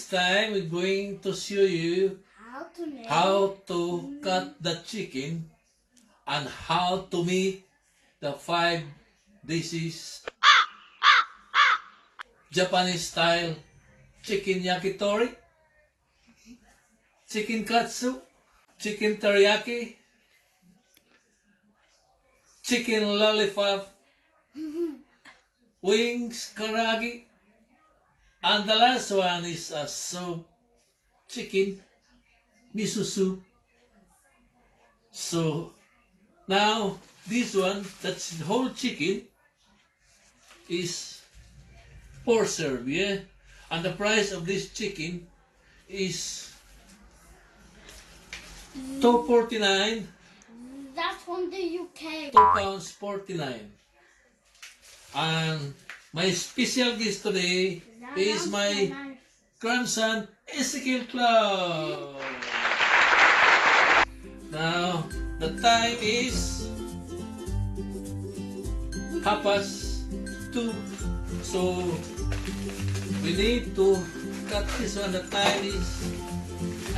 This time we're going to show you how to cut the chicken and how to make the 5 dishes Japanese style chicken yakitori, chicken katsu, chicken teriyaki, chicken lollipop, wings karagi, and the last one is a soup, chicken miso soup. So now this one, that's the whole chicken, is 4 serve, yeah? And the price of this chicken is $2.49. That's from the UK. £2.49. And my special guest today is my grandson Ezekiel Cloud. Now the time is 2:30. So we need to cut this one. The time is,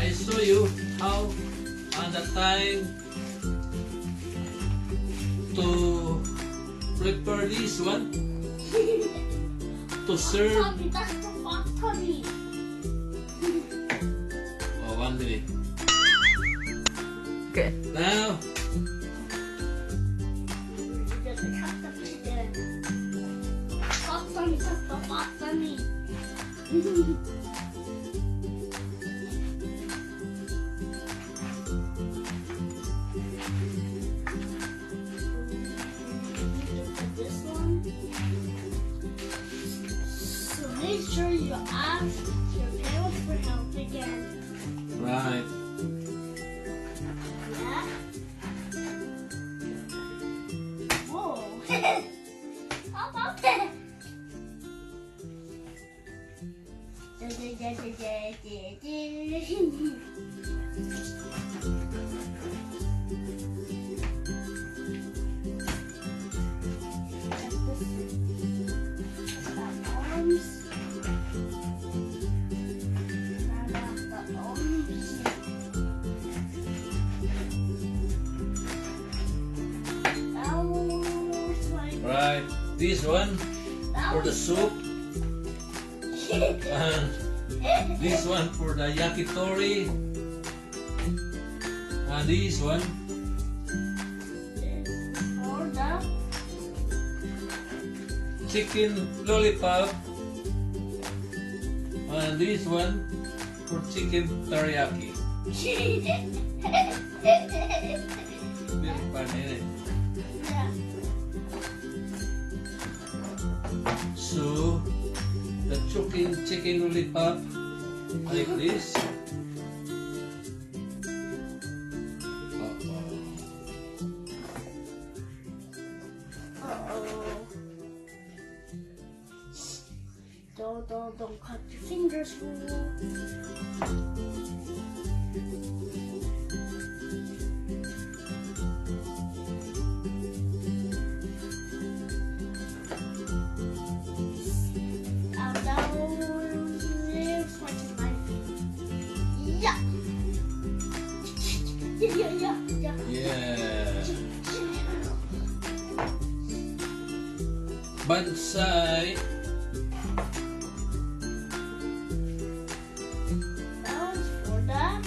I show you how, and the time to prepare this one to serve. That's the factory. Oh, 1 minute. Okay. Now This one. So make sure you ask your parents for help again. right. Yeah. Whoa. How about that? Right. This one for the soup. And this one for the yakitori. And this one For the chicken lollipop. And this one for chicken teriyaki. Very funny, eh? Yeah. So the chicken lollipop like this. Don't cut your fingers, fool. Yeah. Yeah. Yeah. By the side. That one's for that.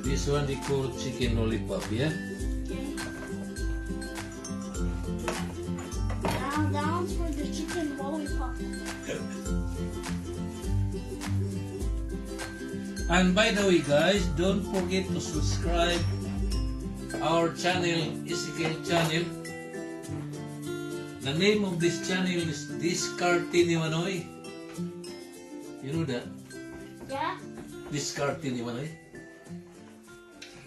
This one we call chicken lollipop, yeah? Okay. Now that one's for the chicken lollipop. And by the way guys, don't forget to subscribe our channel, Ezekiel channel. The name of this channel is Diskarte ni Manoy. You know that? Yeah. Diskarte ni Manoy.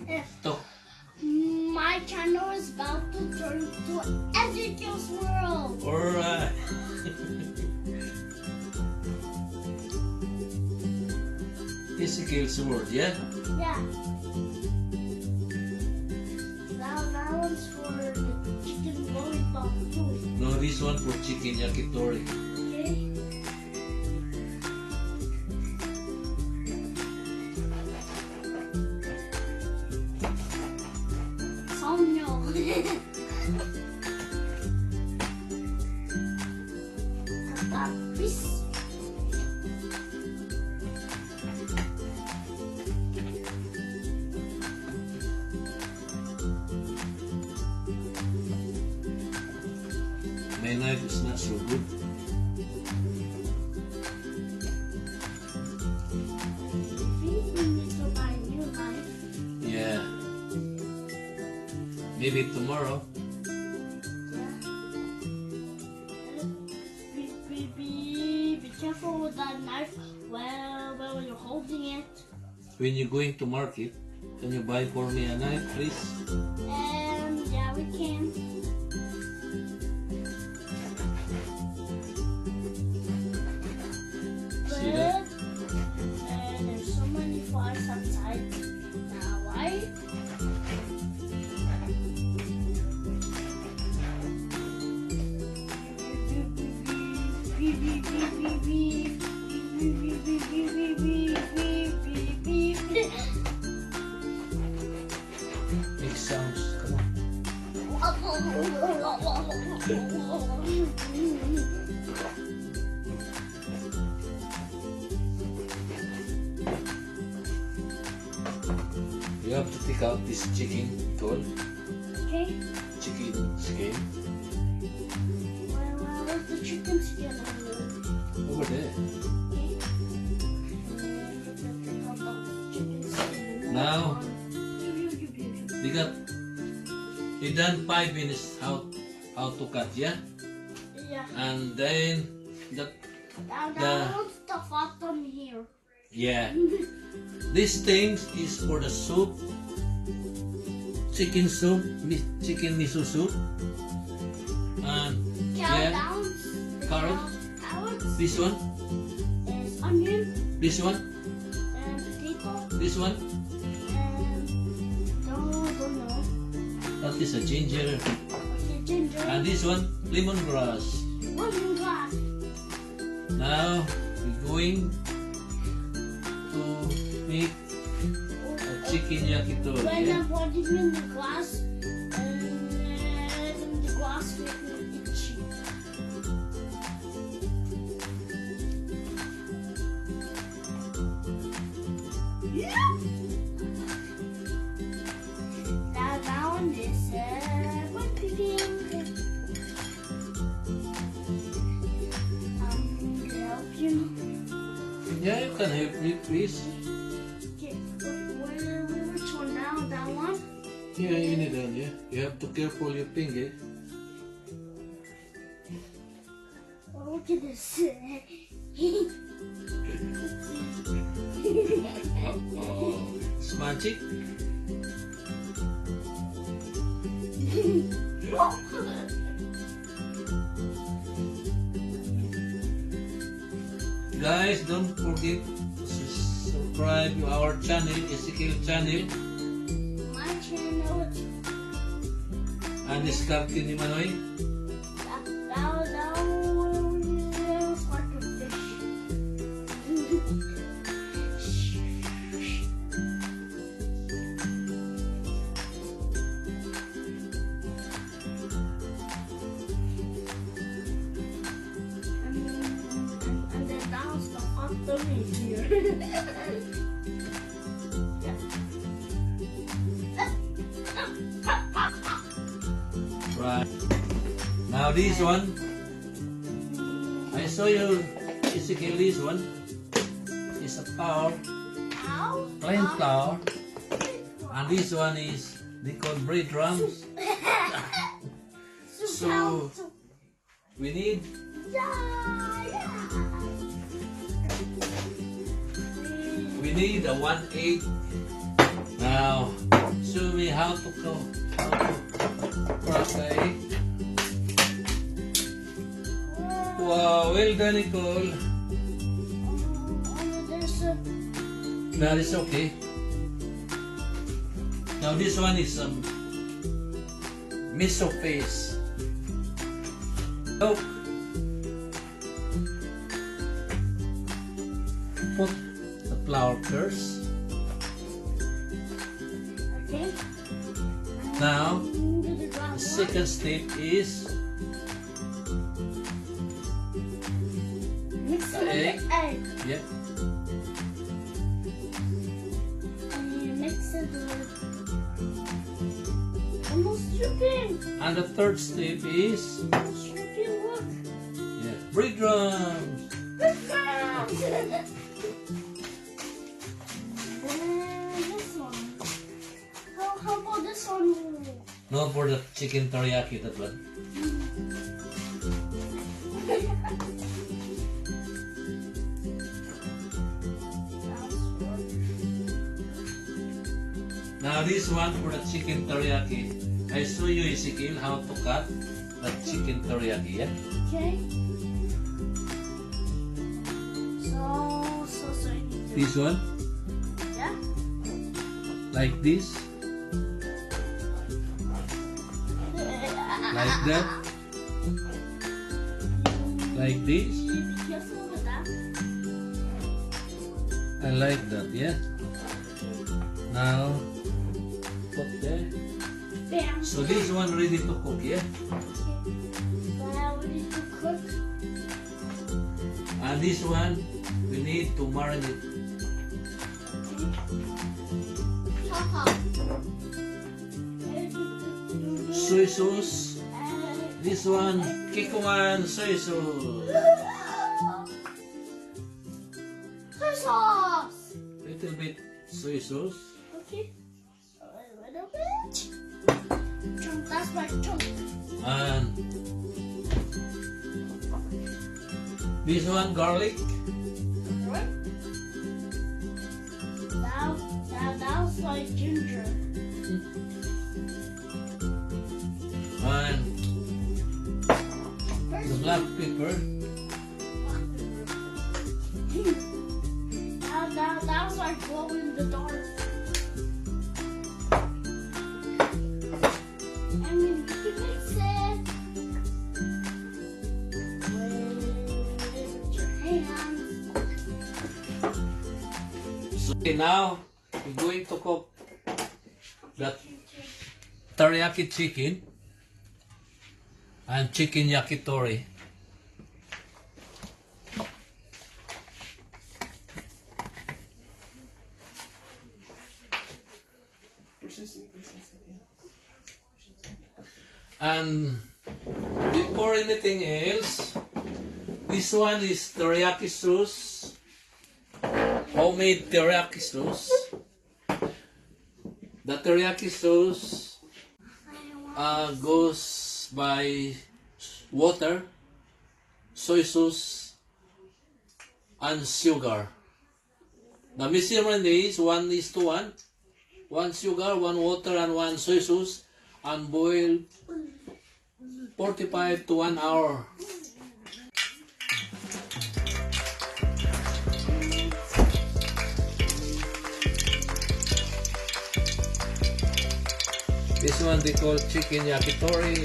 If To. my channel is about to turn to Ezekiel's world. Alright. Ezekiel's word, yeah? Yeah. Now that one's for the chicken lollipop too. No, this one for chicken yakitori. Okay. Sonyo. Tapis. My knife is not so good. We need to buy a new knife. Yeah. Maybe tomorrow. Be careful with that knife while you're holding it. When you're going to market, can you buy for me a knife, please? Yeah, we can. See that? There's so many flies outside now, right? Make sounds. Come on. You have to take out this chicken tool, Okay. chicken skin Where's the chicken skin? over there. Now we got we done 5 minutes how to cut, yeah, Yeah. and then Now The- the bottom here. yeah, this thing is for the soup, chicken soup, chicken miso soup, and yeah, Down. Carrot. Carrots. this one, There's onion this one, and potato this one, and don't know. that is a ginger, Okay, ginger. and this one lemongrass. Lemongrass. Now we're going to make a chicken yakitori. When Yeah? I'm putting in the glass, and the glass makes me itchy. Yeah. Now on this one picking. Help you. Yeah, you can help me, please. Okay, which one now? That one? Yeah, you need that. Yeah, you have to careful your finger. Oh, look at this. It's magic. Guys, don't forget to subscribe to our channel, Ezekiel channel, My channel. and diskarte ni Manoy. Now, start to fish. And then now the bottom is here. Right. Now this one, I saw you, Ezekiel, this one is a flour, Ow. plain flour, and this one is, they call bread drums. So we need a 1/8. Now show me how to crack the egg. Wow, well done, Nicole. That is okay. Now this one is miso paste. So, put the flour first. Okay. Now, Do the dry the second step is Mix it with egg. the egg. yeah, And you mix it with almost dripping. and the third step is Almost dripping. Look. breadcrumbs. And this one. How about this one? No, for the chicken teriyaki, that one. Now this one for the chicken teriyaki. I show you, Ezekiel, how to cut the chicken teriyaki, yeah? Okay. So I need to. This one, Yeah. like this, like that, like this, Be careful with that. and like that, yeah? Now, put there. Bam. So this one ready to cook, yeah? Now we need to cook. And this one, we need to marinate. Chop. Soy sauce. This one, Kikuman soy sauce. Soy sauce. Little bit soy sauce. Okay. A little bit. Chunk. That's my chunk. And this one, garlic. Right. That's like ginger. And the First, black pepper. that's like glow in the dark. And then you can mix it with your hands. So okay, now we're going to cook the teriyaki chicken and chicken yakitori. And before anything else, this one is teriyaki sauce, homemade teriyaki sauce. The teriyaki sauce goes by water, soy sauce, and sugar. The measurement is 1:1. 1 sugar, 1 water, and 1 soy sauce, and boil 45 to 1 hour. This one they call chicken yakitori.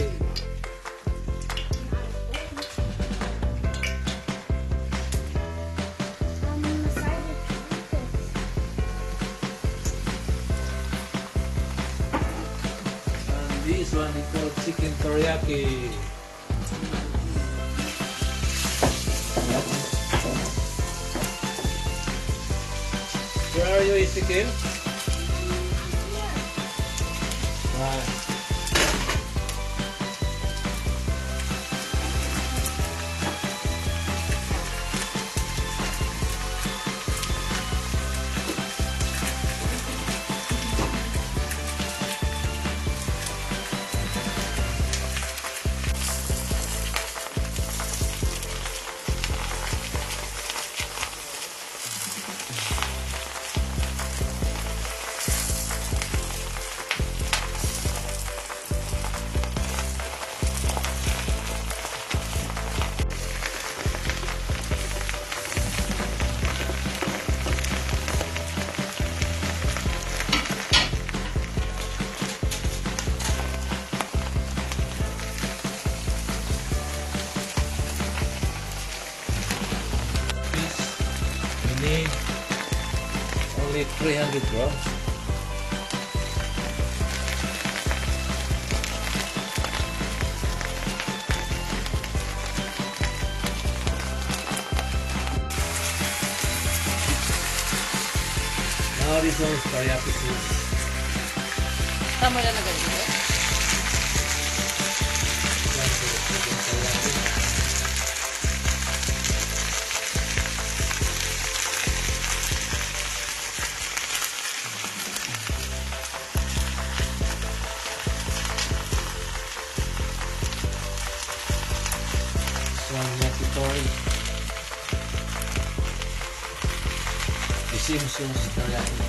I'm excited to eat this. And this one they call chicken teriyaki. Where are you, Ezekiel? Right. need only 300 grams. Now this one is teriyaki sauce. Tama na ganito. Yan po, yung teriyaki. This one yakitori. Isim sauce teriyaki.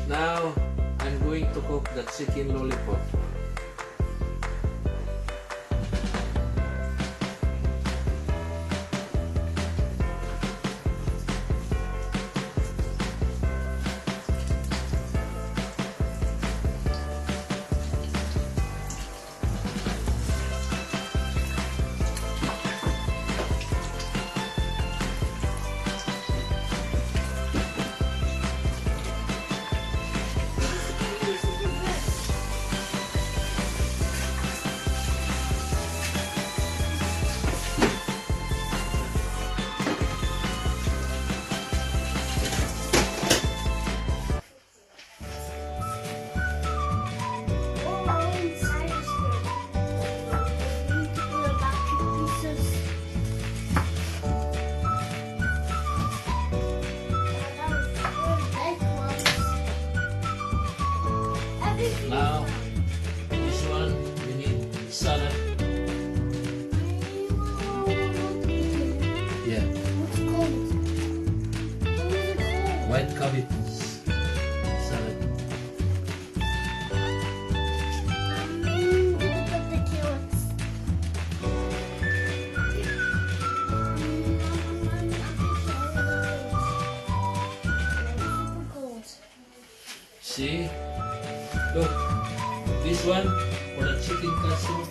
Now, I'm going to cook the chicken lollipop. Oh, inside is good. We need to put about 2 pieces. That was good. Breadcrumbs. Everything Now, is done. this one, we need salad. Yeah, What's it called? What is it called? white cabbage salad. I'm going to put the carrots. Super cold. See? Look, this one for the chicken casserole.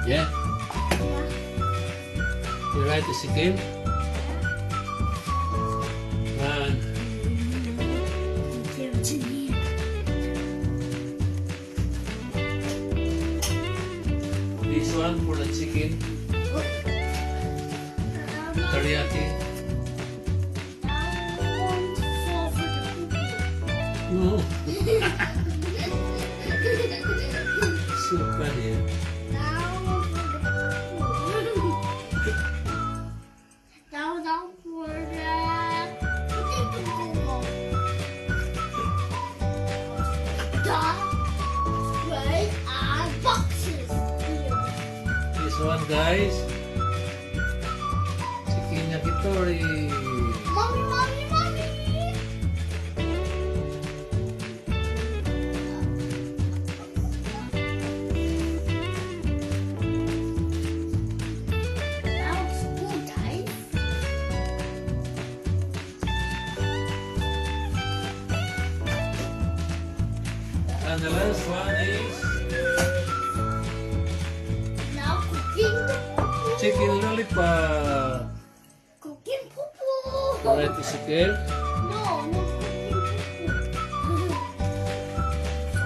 Yeah, you right, Ezekiel? And this one for the chicken teriyaki. No, so funny. This one, guys, chicken yakitori. Mommy, mommy, mommy! That looks good, guys. And the last one is Now cooking the poo-poo. chicken lollipop. Cooking poo-poo. Alright, Ezekiel. No, no cooking poo-poo.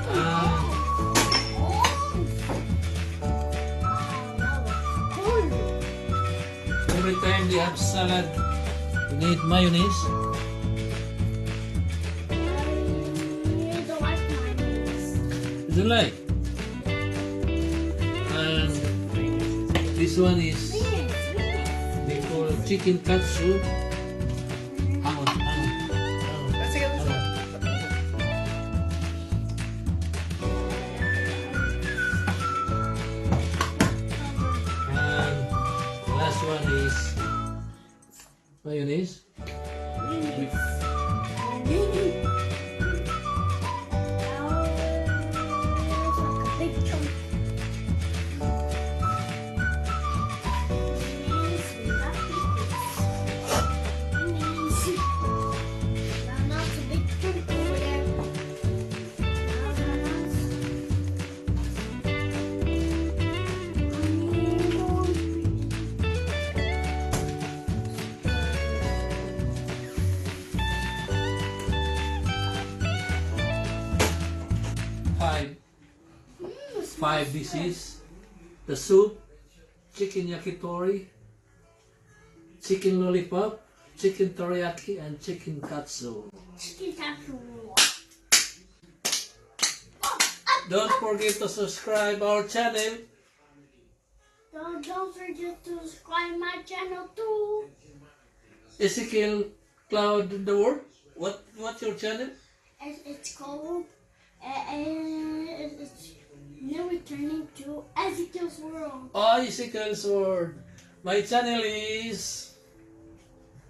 Ah, Oh. Wow, that was cool. every time they have salad, You need mayonnaise. I don't like mayonnaise. You don't like? And this one is they call chicken katsu. Hang on. Sige, basta. And the last one is mayonnaise. Five dishes: the soup, chicken yakitori, chicken lollipop, chicken teriyaki, and chicken katsu. Chicken katsu. Don't forget to subscribe our channel. Don't forget to subscribe my channel too. Ezekiel Cloud the World. What's your channel? It's called. It's now returning to Ezekiel's World. Oh, Ezekiel's World. My channel is.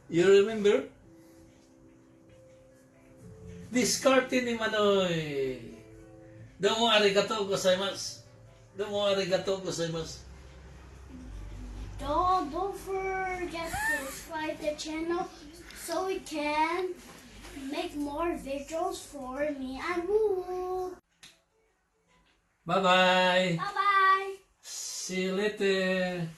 You remember? Diskarte ni manoy. Domo arigatou gozaimasu. Domo arigatou gozaimasu. Don't forget to subscribe the channel so we can make more videos for me and Woo. Bye bye. Bye bye. See you later.